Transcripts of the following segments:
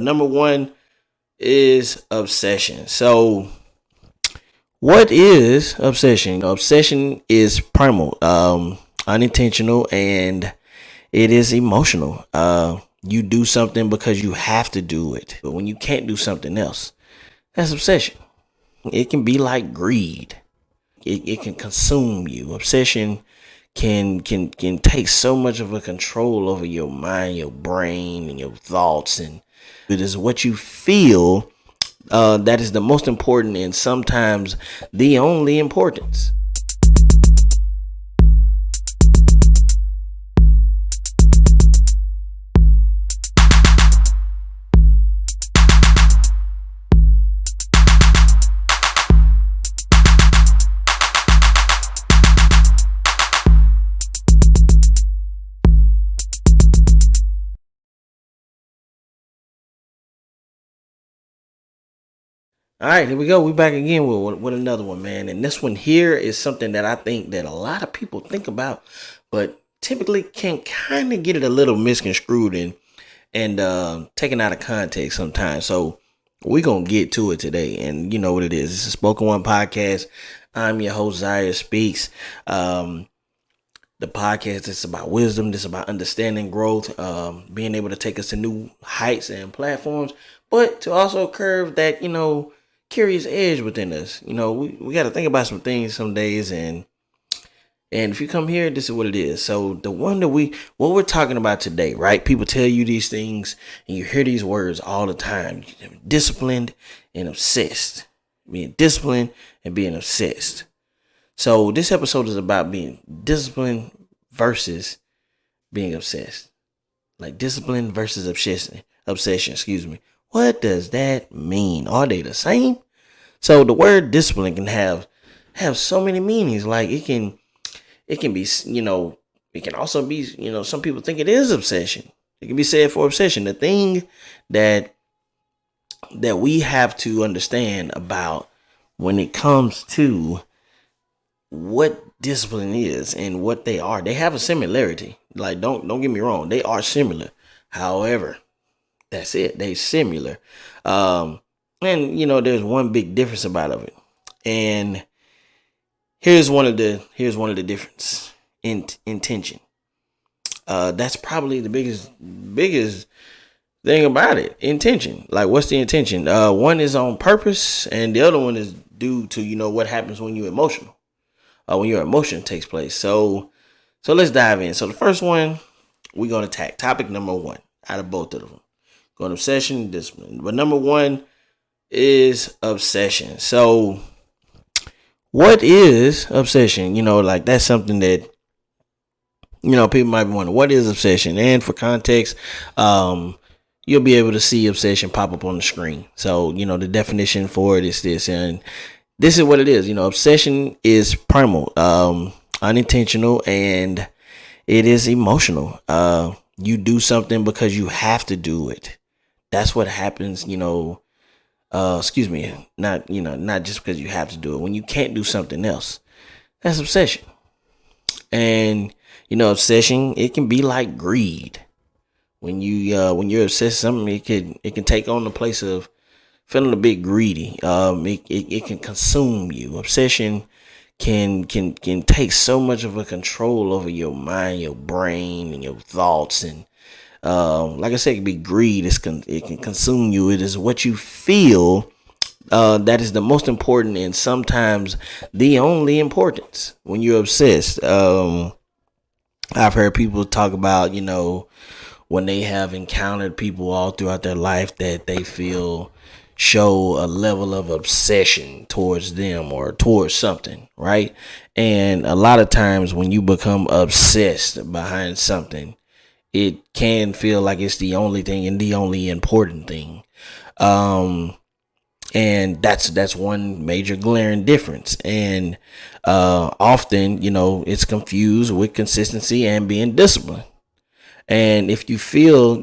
Number one is obsession. So, what is obsession? Obsession is primal, unintentional, and it is emotional. You do something because you have to do it, but when you can't do something else, that's obsession. It can be like greed. It can consume you. Obsession can take so much of a control over your mind, your brain, and your thoughts, and it is what you feel that is the most important, and sometimes the only importance. All right, here we go. We back again with another one, man. And this one here is something that I think that a lot of people think about, but typically can kind of get it a little misconstrued and taken out of context sometimes. So we're gonna get to it today, and you know what it is. It's a Spoken One podcast. I'm your host, Zaire Speaks. The podcast is about wisdom. This is about understanding growth, being able to take us to new heights and platforms, but to also curve that, curious edge within us. We got to think about some things some days, and if you come here, this is what it is. So the one that what we're talking about today, right? People tell you these things and you hear these words all the time. Disciplined and obsessed. Being disciplined and being obsessed. So this episode is about being disciplined versus being obsessed. Like discipline versus obsession, excuse me. What does that mean? Are they the same? So the word discipline can have so many meanings. Like it can be, it can also be, some people think it is obsession. It can be said for obsession. The thing that we have to understand about when it comes to what discipline is and what they are, they have a similarity. Like don't get me wrong, they are similar. However, that's it. They similar. And there's one big difference about it. And here's one of the difference in intention. That's probably the biggest thing about it. Intention. Like what's the intention? One is on purpose and the other one is due to, what happens when you're emotional. When your emotion takes place. So let's dive in. So the first one we're going to attack. Topic number one out of both of them. Going obsession, discipline. But number one is obsession. So what is obsession? Like that's something that, people might be wondering, what is obsession? And for context, you'll be able to see obsession pop up on the screen. So, the definition for it is this, and this is what it is. Obsession is primal, unintentional, and it is emotional. You do something because you have to do it. That's what happens, not just because you have to do it. When you can't do something else, that's obsession. And, obsession, it can be like greed. When you're obsessed with something, it can take on the place of feeling a bit greedy. It can consume you. Obsession can take so much of a control over your mind, your brain, and your thoughts, and like I said, it can be greed. It can consume you. It is what you feel that is the most important, and sometimes the only importance when you're obsessed. I've heard people talk about, when they have encountered people all throughout their life that they feel show a level of obsession towards them or towards something, right? And a lot of times when you become obsessed behind something, it can feel like it's the only thing and the only important thing. And that's one major glaring difference. And often, it's confused with consistency and being disciplined. And if you feel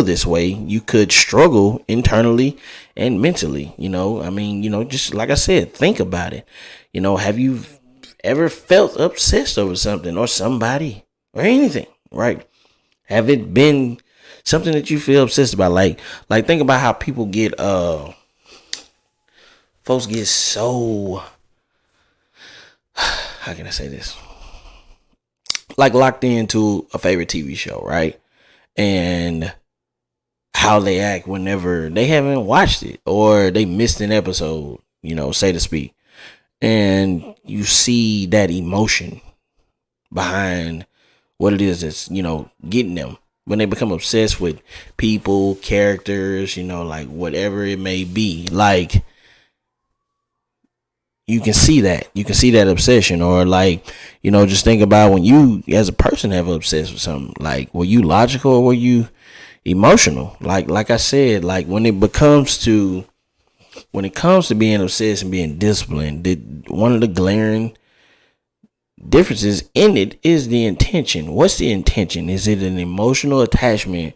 this way, you could struggle internally and mentally, just like I said, think about it. Have you ever felt obsessed over something or somebody or anything, right? Have it been something that you feel obsessed about. Like think about how people get folks get so, how can I say this? Like locked into a favorite TV show, right? And how they act whenever they haven't watched it or they missed an episode, say to speak. And you see that emotion behind what it is that's, getting them. When they become obsessed with people, characters, like whatever it may be. Like, you can see that. You can see that obsession. Or like, just think about when you as a person have obsessed with something. Like, were you logical or were you emotional? Like I said, like when it comes to being obsessed and being disciplined, one of the glaring differences in it is the intention. What's the intention? Is it an emotional attachment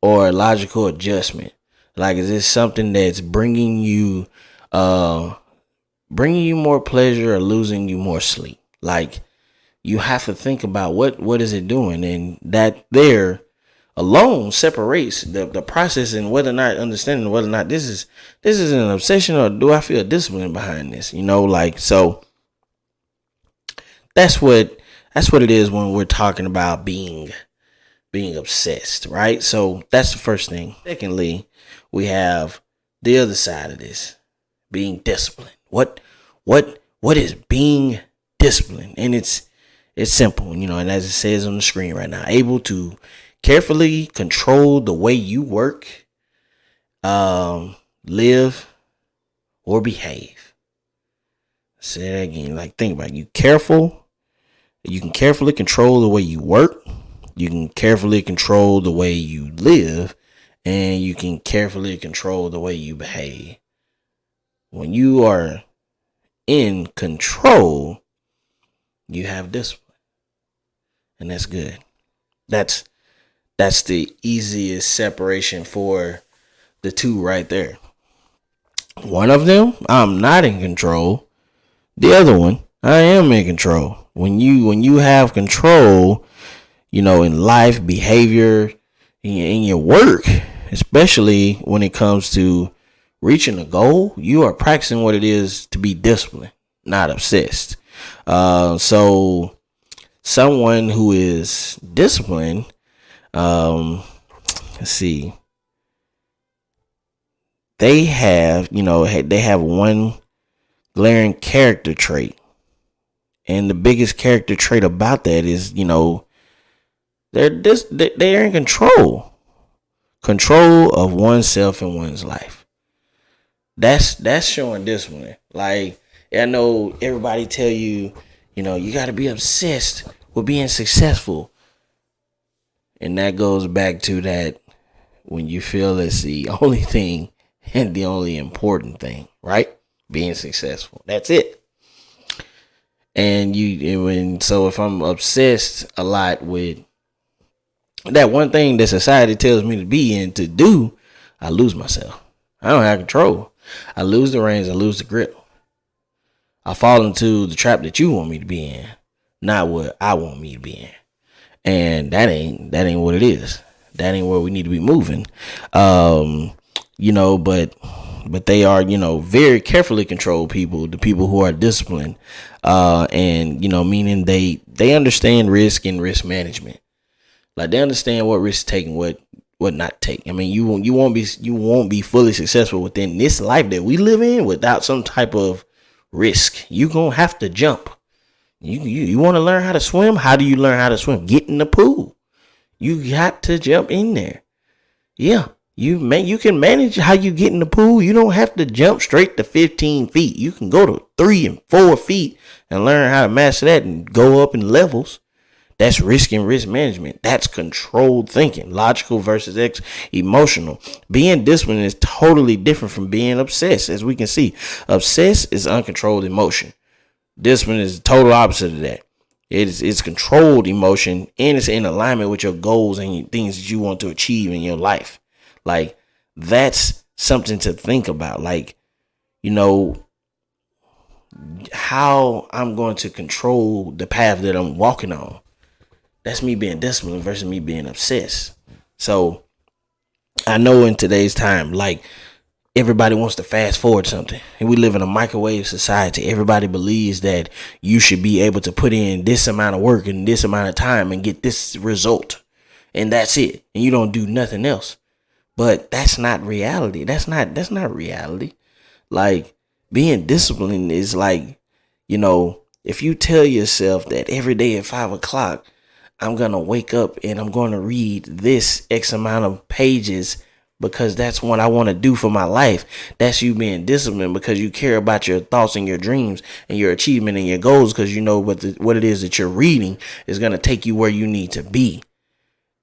or a logical adjustment? Like, is this something that's bringing you more pleasure or losing you more sleep? Like, you have to think about what is it doing, and that there alone separates the process and whether or not understanding whether or not this is an obsession or do I feel discipline behind this. So that's what it is when we're talking about being obsessed, right? So that's the first thing. Secondly, we have the other side of this, being disciplined. What is being disciplined? And it's simple, and as it says on the screen right now, able to carefully control the way you work, live, or behave. Say that again. Like, think about it. You can carefully control the way you work. You can carefully control the way you live, and you can carefully control the way you behave. When you are in control, you have discipline, and that's good. That's the easiest separation for the two right there. One of them, I'm not in control. The other one, I am in control. When you have control, in life, behavior, in your work, especially when it comes to reaching a goal, you are practicing what it is to be disciplined, not obsessed. So someone who is disciplined, let's see, they have one glaring character trait. And the biggest character trait about that is, they're in control of oneself and one's life. That's showing discipline. Like, I know everybody tell you, you got to be obsessed with being successful. And that goes back to that when you feel it's the only thing and the only important thing, right? Being successful. That's it. And so if I'm obsessed a lot with that one thing that society tells me to be and to do, I lose myself. I don't have control. I lose the reins. I lose the grip. I fall into the trap that you want me to be in, not what I want me to be in. And that ain't what it is. That ain't where we need to be moving. But they are, very carefully controlled people, the people who are disciplined, and, meaning they understand risk and risk management. Like, they understand what risk to take and what not take. I mean, you won't be fully successful within this life that we live in without some type of risk. You gonna have to jump. You want to learn how to swim? How do you learn how to swim? Get in the pool. You got to jump in there. Yeah. You can manage how you get in the pool. You don't have to jump straight to 15 feet. You can go to 3 and 4 feet and learn how to master that and go up in levels. That's risk and risk management. That's controlled thinking. Logical versus emotional. Being disciplined is totally different from being obsessed. As we can see, obsessed is uncontrolled emotion. Discipline is the total opposite of that. It's controlled emotion, and it's in alignment with your goals and things that you want to achieve in your life. Like, that's something to think about. Like, how I'm going to control the path that I'm walking on. That's me being disciplined versus me being obsessed. So I know in today's time, like, everybody wants to fast forward something, and we live in a microwave society. Everybody believes that you should be able to put in this amount of work in this amount of time and get this result, and that's it, and you don't do nothing else. But that's not reality. That's not reality. Like, being disciplined is like, if you tell yourself that every day at 5 o'clock, I'm going to wake up and I'm going to read this X amount of pages because that's what I want to do for my life. That's you being disciplined because you care about your thoughts and your dreams and your achievement and your goals, because you know what it is that you're reading is going to take you where you need to be.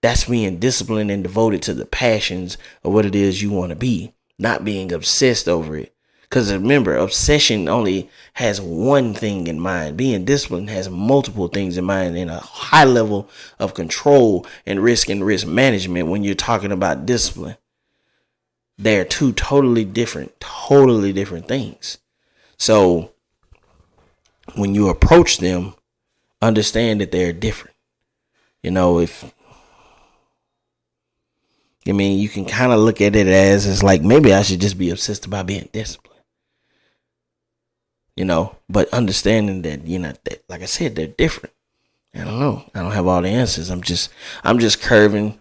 That's being disciplined and devoted to the passions of what it is you want to be, not being obsessed over it. Because remember, obsession only has one thing in mind. Being disciplined has multiple things in mind, and a high level of control and risk management. When you're talking about discipline, they're two totally different things. So when you approach them, understand that they're different. You can kind of look at it as, it's like, maybe I should just be obsessed about being disciplined. But understanding that, that, like I said, they're different. I don't know. I don't have all the answers. I'm just curving.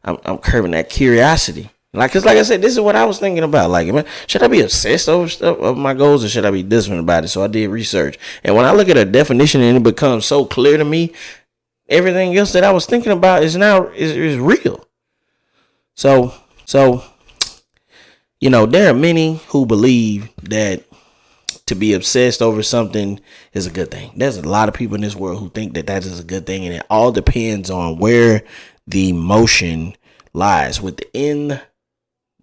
I'm curving that curiosity. Cause like I said, this is what I was thinking about. Like, should I be obsessed over stuff of my goals, or should I be disciplined about it? So I did research. And when I look at a definition and it becomes so clear to me, everything else that I was thinking about is real. So, there are many who believe that to be obsessed over something is a good thing. There's a lot of people in this world who think that is a good thing, and it all depends on where the emotion lies within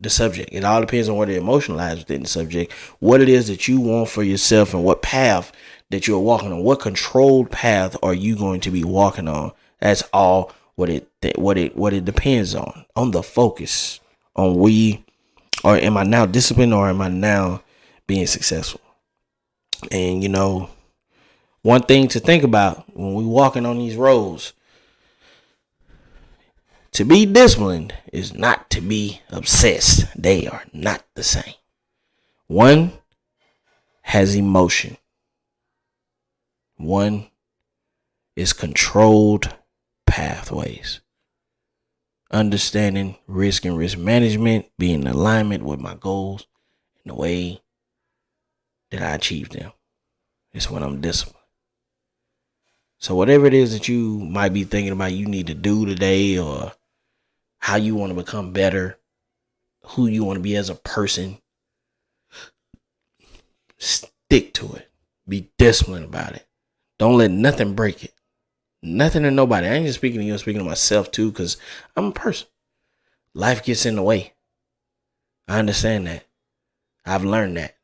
the subject. It all depends on where the emotion lies within the subject, what it is that you want for yourself, and what path that you're walking on. What controlled path are you going to be walking on? That's all what it depends on the focus on or am I now disciplined, or am I now being successful? And one thing to think about when we walking on these roads, to be disciplined is not to be obsessed. They are not the same. One has emotion. One is controlled pathways. Understanding risk and risk management, being in alignment with my goals and the way that I achieve them. It's when I'm disciplined. So whatever it is that you might be thinking about you need to do today, or how you want to become better, who you want to be as a person, stick to it. Be disciplined about it. Don't let nothing break it. Nothing or nobody. I ain't just speaking to you, I'm speaking to myself too, because I'm a person. Life gets in the way. I understand that. I've learned that.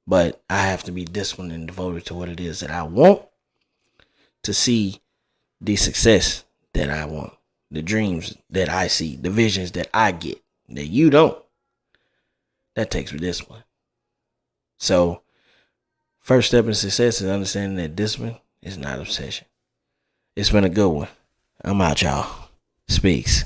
But I have to be disciplined and devoted to what it is that I want to see, the success that I want, the dreams that I see, the visions that I get, that you don't. That takes discipline. So, first step in success is understanding that discipline is not obsession. It's been a good one. I'm out, y'all. Speaks.